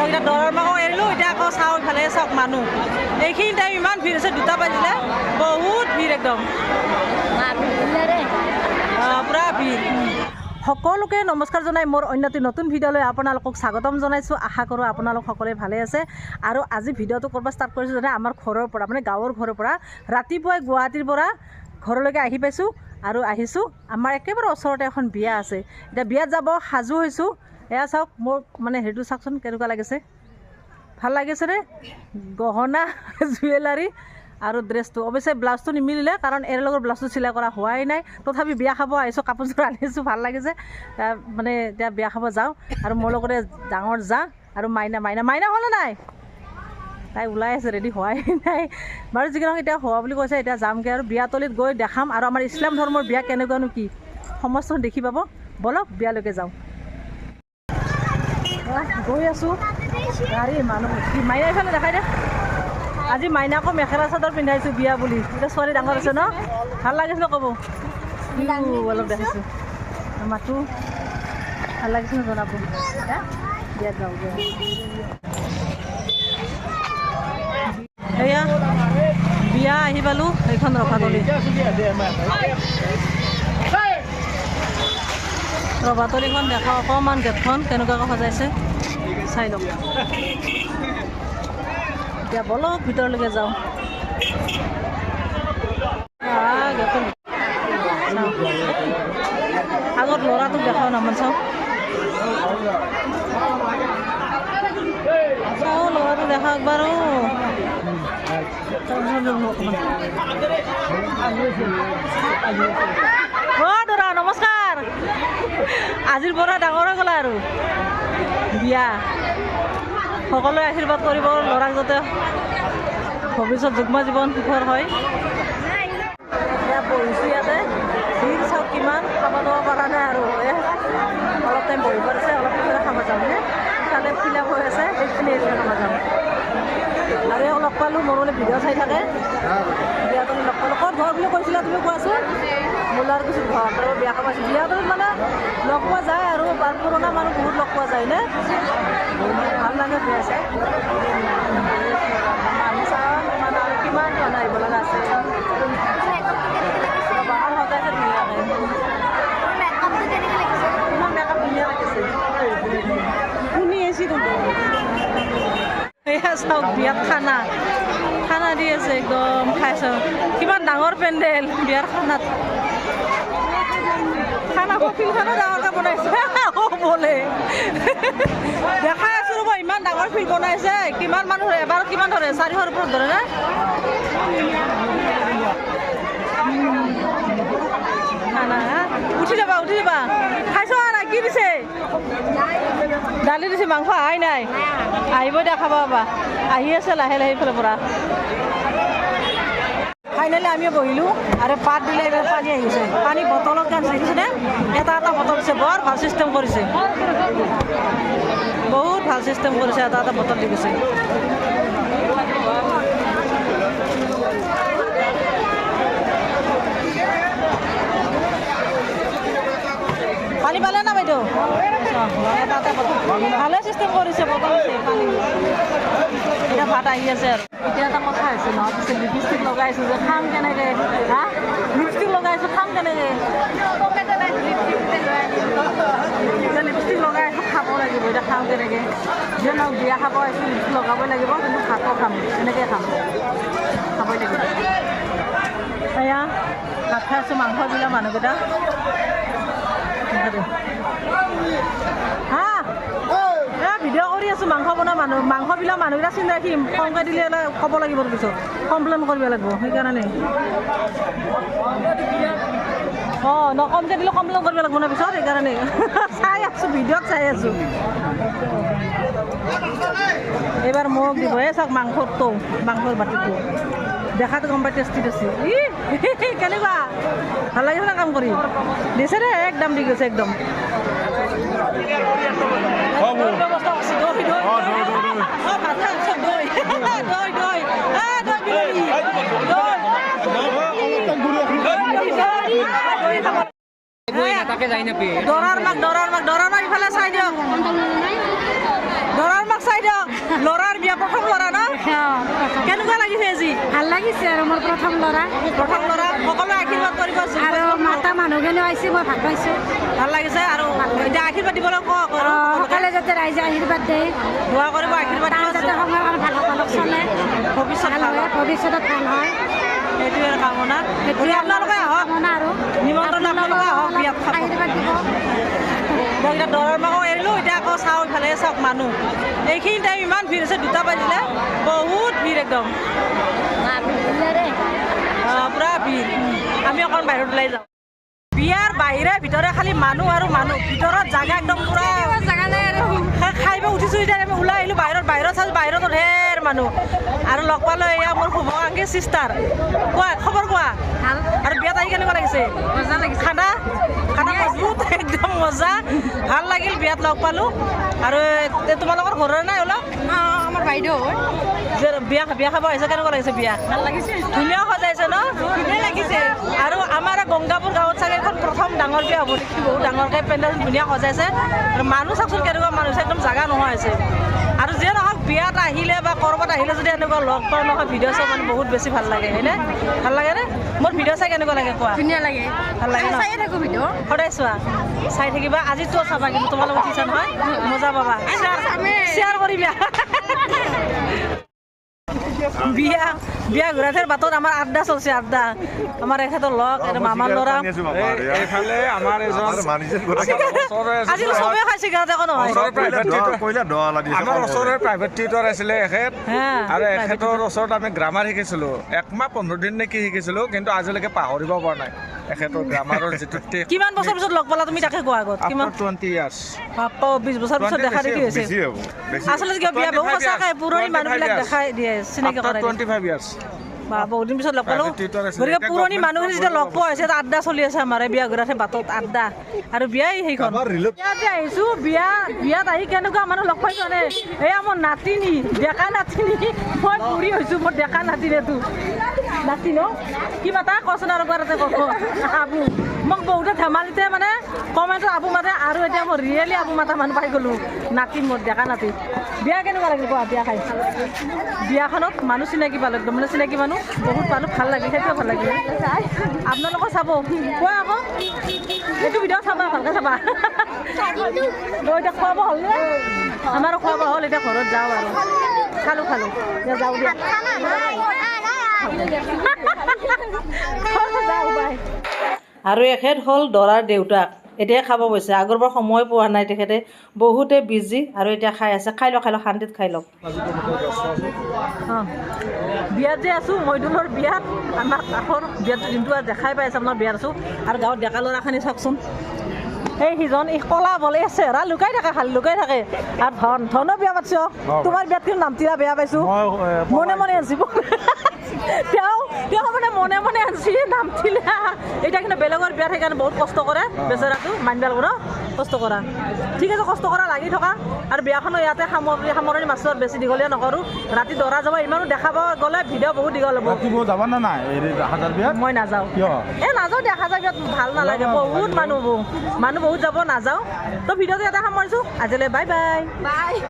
এতিয়া দৰাৰ মাকো এৰিলোঁ এতিয়া আকৌ চাওঁ ইফালে চাওক মানুহ এইখিনি টাইম ইমান ভিৰ আছে 2টা বাজিলে বহুত ভিৰ একদম পুৰা ভিৰ সকলোকে নমস্কাৰ জনাই মোৰ অন্য এটি নতুন ভিডিঅ'লৈ আপোনালোকক স্বাগতম জনাইছোঁ আশা কৰোঁ আপোনালোক সকলোৱে ভালে আছে আৰু আজি ভিডিঅ'টো কৰিব ষ্টাৰ্ট কৰিছোঁ যেনে আমাৰ ঘৰৰ পৰা মানে গাঁৱৰ ঘৰৰ পৰা ৰাতিপুৱাই গুৱাহাটীৰ পৰা ঘৰলৈকে আহি পাইছোঁ আৰু আহিছোঁ আমাৰ একেবাৰে ওচৰতে এখন বিয়া আছে এতিয়া বিয়াত যাব সাজু হৈছোঁ এয়া চাওক মোৰ মানে হেৰিটো চাওকচোন কেনেকুৱা লাগিছে ভাল লাগিছেনে গহনা জুৱেলাৰী আৰু ড্ৰেছটো অৱশ্যে ব্লাউজটো নিমিলিলে কাৰণ এৰ লগত ব্লাউজটো চিলাই কৰা হোৱাই নাই তথাপি বিয়া খাব আহিছোঁ কাপোৰযোৰ আনিছোঁ ভাল লাগিছে মানে এতিয়া বিয়া খাব যাওঁ আৰু মোৰ লগতে ডাঙৰ যা আৰু মাইনা মাইনা মাইনা হ'লে নাই তাই ওলাই আছে ৰেডি হোৱাই নাই বাৰু যিকি নহওক এতিয়া হোৱা বুলি কৈছে এতিয়া যামগৈ আৰু বিয়াতলিত গৈ দেখাম আৰু আমাৰ ইছলাম ধৰ্মৰ বিয়া কেনেকুৱানো কি সমস্ত দেখি পাব বলক বিয়ালৈকে যাওঁ গৈ আছোঁ গাড়ী মানুহ মাইনা এইফালে দেখাই দে আজি মাইনাকো মেখেলা চাদৰ পিন্ধাইছোঁ বিয়া বুলি এতিয়া ছোৱালী ডাঙৰ আছে ন ভাল লাগিছিলে ক'ব অলপ দেখাইছোঁ মাতো ভাল লাগিছিল জনাব বিয়াত যাওঁগৈ এয়া বিয়া আহি পালোঁ এইখন ৰভাতলি ৰভাতলিখন দেখা অকণমান গেটখন কেনেকুৱাকৈ সজাইছে চাই লওক এতিয়া বলক ভিতৰলৈকে যাওঁ আগত ল'ৰাটোক দেখাওঁ নামান চাওঁ ল'ৰাটো দেখা একবাৰ দৰা নমস্কাৰ আজিৰ পৰা ডাঙৰ হৈ গ'লা আৰু বিয়া সকলোৱে আশীৰ্বাদ কৰিব ল'ৰাক যাতে ভৱিষ্যত যুগ্ম জীৱন সুখৰ হয় বহিছোঁ ইয়াতে ভিৰ চাওক কিমান খাব যাব পৰা নাই আৰু অলপ টাইম বহিব আছে অলপ পিছতে খাব যাম ইফালে ফিল আপ হৈ আছে এইখিনি এৰিয়া খাব যাম আৰু এওঁ লগ পালোঁ মোৰ মানে ভিডিঅ' চাই থাকে বিয়াতলি লগ পালোঁ ক'ত ঘৰ বুলি কৈছিলা তুমি কোৱাচোন মোলাৰ কিছু ঘৰ আৰু বিয়া খাব আছে বিয়াতলিত মানে লগ পোৱা যায় আৰু পুৰণা মানুহ বহুত লগ পোৱা যায় নে ভাল লাগে বিয়া চাই মানুহ চাওঁ মানে আৰু কিমান মানুহ আহিব লগা আছে বাহাৰ সজাইছে ধুনীয়াকৈ ইমান মেকআপ ধুনীয়া লাগিছে শুনি আহিছোঁ কিন্তু এয়া চাওক বিয়াত খানা খানা দি আছে একদম খাইছোঁ কিমান ডাঙৰ পেণ্ডেল বিয়াৰ খানাত খানা ফিল্ডখনো ডাঙৰকৈ বনাইছে বলে দেখাই আছোঁ ৰ'ব ইমান ডাঙৰ ফিল্ড বনাইছে কিমান মানুহ এবাৰ কিমান ধৰে 400ৰ ওপৰত ধৰে নে খানা উঠি যাবা খাইছ নাই কি দিছে দালি দিছে মাংস আহাই নাই আহিব দিয়া খাবা পাবা আহি আছে লাহে লাহে এইফালৰ পৰা ফাইনেলি আমিও বহিলোঁ আৰু পাত দিলে এইবাৰ পানী আহিছে পানী বটলত গান দেখিছেনে এটা বটল দিছে বৰ ভাল চিষ্টেম কৰিছে বহুত ভাল চিষ্টেম কৰিছে এটা বটল দি গৈছে পানী পালে না বাইদেউ এটা ভালে চিষ্টেম কৰিছে বটল পানী এতিয়া ভাত আহি আছে আৰু এতিয়া এটা কথা হৈছে ন পিছে লিপষ্টিক লগাইছোঁ যে খাম কেনেকৈ হা লিপষ্টিক লগাইছোঁ খাম কেনেকৈ লিপষ্টিক লগাই আছোঁ খাব লাগিব এতিয়া খাম কেনেকৈ যিয়ে নহওক বিয়া খাব আহিছোঁ লিপষ্টিক লগাবই লাগিব কিন্তু ভাতো খাম এনেকৈ খাম খাবই লাগিব এয়া ভাত খাই আছোঁ মাংস দিলে মানুহকেইটা হা ভিডিঅ' কৰি আছোঁ মাংস বনোৱা মাংস বিলাক মানুহকেইটা চিন্তা ৰাখিম কমকৈ দিলে ক'ব লাগিব পিছত কমপ্লেইন কৰিব লাগিব সেইকাৰণে কমকৈ দিলে কমপ্লেইন কৰিব লাগিব না পিছত সেইকাৰণে চাই আছোঁ ভিডিঅ'ত চাই আছোঁ এইবাৰ মোক দিব চাওক মাংসৰ বাতিটো দেখাটো গম পাই টেষ্টি কেনেকুৱা ভাল লাগিছে না কাম কৰি দিছে দে একদম দি গৈছে একদম দৰাৰ মাক ইফালে চাই দিয়ক দৰাৰ মাক চাই দিয়ক ল'ৰাৰ বিয়া প্ৰথম ল'ৰা ন কেনেকুৱা লাগিছে আজি ভাল লাগিছে আৰু মোৰ প্ৰথম ল'ৰা সকলোৱে আশীৰ্বাদ কৰিব আৰু মাতা মানুহখিনিও আহিছে মই ভাল পাইছোঁ ভাল লাগিছে আৰু এতিয়া আশীৰ্বাদ দিবলৈ কওক সকলোৱে যাতে ৰাইজে আশীৰ্বাদ দিয়ে দোৱা কৰিব আশীৰ্বাদ তাৰ যাতে সময়ৰ ভাল সকলক চলে ভৱিষ্যত ভাল হয় ভৱিষ্যতত ভাল হয় সেইটোৱে কামনা আপোনালোকে আহক কামনা আৰু নিমন্ত্ৰণ আপোনালোকে আহক বিয়াত খাব আশীৰ্বাদ দিব এতিয়া দৰাৰ মাকো এৰিলোঁ এতিয়া আকৌ চাওঁ ইফালে চাওক মানুহ এইখিনি টাইম ইমান ভিৰ হৈছে 2টা বাজিলে বহুত ভিৰ একদম পুৰা ভিৰ আমি অকণ বাহিৰত ওলাই যাওঁ বিয়াৰ বাহিৰে ভিতৰে খালি মানুহ আৰু মানুহ ভিতৰত জাগা একদম পুৰা জাগা নাই আৰু খাই উঠিছোঁ এতিয়া আমি ওলাই আহিলোঁ বাহিৰত চাইছোঁ বাহিৰত ঢেৰ মানুহ আৰু লগ পালোঁ এয়া মোৰ শুভাংশী চিষ্টাৰ কোৱা খবৰ কোৱা ভাল আৰু বিয়াত আহি কেনেকুৱা লাগিছে মজা লাগিছে খানা মজবুত একদম মজা ভাল লাগিল বিয়াত লগ পালোঁ আৰু তোমালোকৰ ঘৰৰ নাই অলপ আমাৰ বাইদেউ যে বিয়া খাব আহিছে কেনেকুৱা লাগিছে বিয়া ভাল লাগিছে ধুনীয়া সজাইছে ন ধুনীয়া লাগিছে আৰু আমাৰ গংগাপুৰ গাঁৱত চাগে এখন প্ৰথম ডাঙৰ বিয়া হ'ব নেকি বহুত ডাঙৰকৈ পেণ্ডেল ধুনীয়া সজাইছে আৰু মানুহ চাওকচোন কেনেকুৱা মানুহ হৈছে একদম জাগা নোহোৱা হৈছে আৰু যিয়ে নহওক বিয়াত আহিলে বা ক'ৰবাত আহিলে যদি এনেকুৱা লগ পাওঁ নহয় ভিডিঅ' চাই মানে বহুত বেছি ভাল লাগে হয়নে ভাল লাগেনে মোৰ ভিডিঅ' চাই কেনেকুৱা লাগে কোৱা ধুনীয়া লাগে ভাল লাগে ন চায়ে থাকোঁ ভিডিঅ' সদায় চোৱা চাই থাকিবা আজিতো চাবা কিন্তু তোমালোক উঠিছা নহয় মজা পাবা শ্বেয়াৰ কৰিবা বিয়া ঘূৰাইছে বাটত আমাৰ আড্ডা চলছে আড্ডা আমাৰ এখেতৰ লগ মামাৰ ল'ৰা এইফালে আমাৰ আজি চবেই খাই চিগাৰেট একো নহয় আমাৰ ওচৰৰে প্ৰাইভেট টিউটৰ আছিলে এখেত আৰু এখেতৰ ওচৰত আমি গ্ৰামাৰ শিকিছিলোঁ 1 মাহ 15 দিন নে কি শিকিছিলোঁ কিন্তু আজিলৈকে পাহৰিব পৰা নাই এখেতৰ গ্ৰামাৰৰ যিটো কিমান বছৰ পিছত লগ পালা তুমি তাকে কোৱা আগত কিমান 20 ইয়াৰ্ছ 20 বছৰ পিছত দেখা দেখি হৈছে আচলতে কিয় বিয়া বহু সঁচাকৈ পুৰণি মানুহবিলাক দেখাই দিয়ে চিনাকি কৰাই 25 ইয়াৰ্ছ বা বহুত দিন পিছত লগ পালোঁ গতিকে পুৰণি মানুহখিনি যেতিয়া লগ পোৱা হৈছে আড্ডা চলি আছে আমাৰ বিয়া ঘূৰাইছে বাটত আড্ডা আৰু বিয়াই সেইখন বিয়াতে আহিছোঁ বিয়াত আহি কেনেকুৱা মানুহ লগ পাইছোঁ মানে এয়া মোৰ নাতিনী ডেকা নাতিনী মই বুঢ়ী হৈছোঁ মোৰ ডেকা নাতিনেতো নাতি ন কি মাতা কচোন আৰু বাৰতে ক'ব আবু মোক বহুতে ধেমালিতে মানে কমেণ্টত আবু মাতে আৰু এতিয়া মই ৰিয়েলি আবু মাতা মানুহ পাই গ'লোঁ নাতি মোৰ ডেকা নাতি বিয়া কেনেকুৱা লাগিল কোৱা বিয়া খাই বিয়াখনত মানুহ চিনাকি পালোঁ একদম মানে চিনাকি মানুহ বহুত পালোঁ ভাল লাগিল সেইটোৱে ভাল লাগিল আপোনালোকৰ চাব কোৱা আকৌ এইটো ভিডিঅ' চাবা ভালকৈ চাবা এতিয়া খোৱা বোৱা হ'ল নে আমাৰো খোৱা বোৱা হ'ল এতিয়া ঘৰত যাওঁ আৰু খালোঁ এতিয়া যাওঁ দিয়া আৰু এখেত হ'ল দৰাৰ দেউতাক এতিয়া খাব গৈছে আগৰবাৰ সময় পোৱা নাই তেখেতে বহুতে বিজি আৰু এতিয়া খাই আছে খাই লওক শান্তিত খাই লওক বিয়াত যে আছোঁ মৈদুলৰ বিয়াত আমাৰ কাষৰ বিয়াটো দিনটো আৰু দেখাই পাই আছে আপোনাৰ বিয়াত আছোঁ আৰু গাঁৱত ডেকা ল'ৰাখিনি চাওকচোন সেই সিজন কলা বলে চেহেৰা লুকাই থাকে খালি লুকাই থাকে আৰু ধনো বিয়া পাতিছ তোমাৰ বিয়াত কিন্তু নামতিৰা বেয়া পাইছোঁ মনে আনিব তেওঁ মানে মনে আনছি নামতিলা এতিয়া কিন্তু বেলেগৰ বিয়াত সেইকাৰণে বহুত কষ্ট কৰে বেচেৰাটো মানিব লাগিব ন কষ্ট কৰা ঠিক আছে কষ্ট কৰা লাগি থকা আৰু বিয়াখনো ইয়াতে সামৰণি মাছৰ বেছি দীঘলীয়া নকৰোঁ ৰাতি দৰা যাব ইমানো দেখাব গ'লে ভিডিঅ' বহুত দীঘল হ'ব মই নাযাওঁ নাযাওঁ দেখা যায় বিয়াত ভাল নালাগে বহুত মানুহ বহুত যাব নাযাওঁ তো ভিডিঅ'টো ইয়াতে সামৰিছোঁ আজিলৈ বাই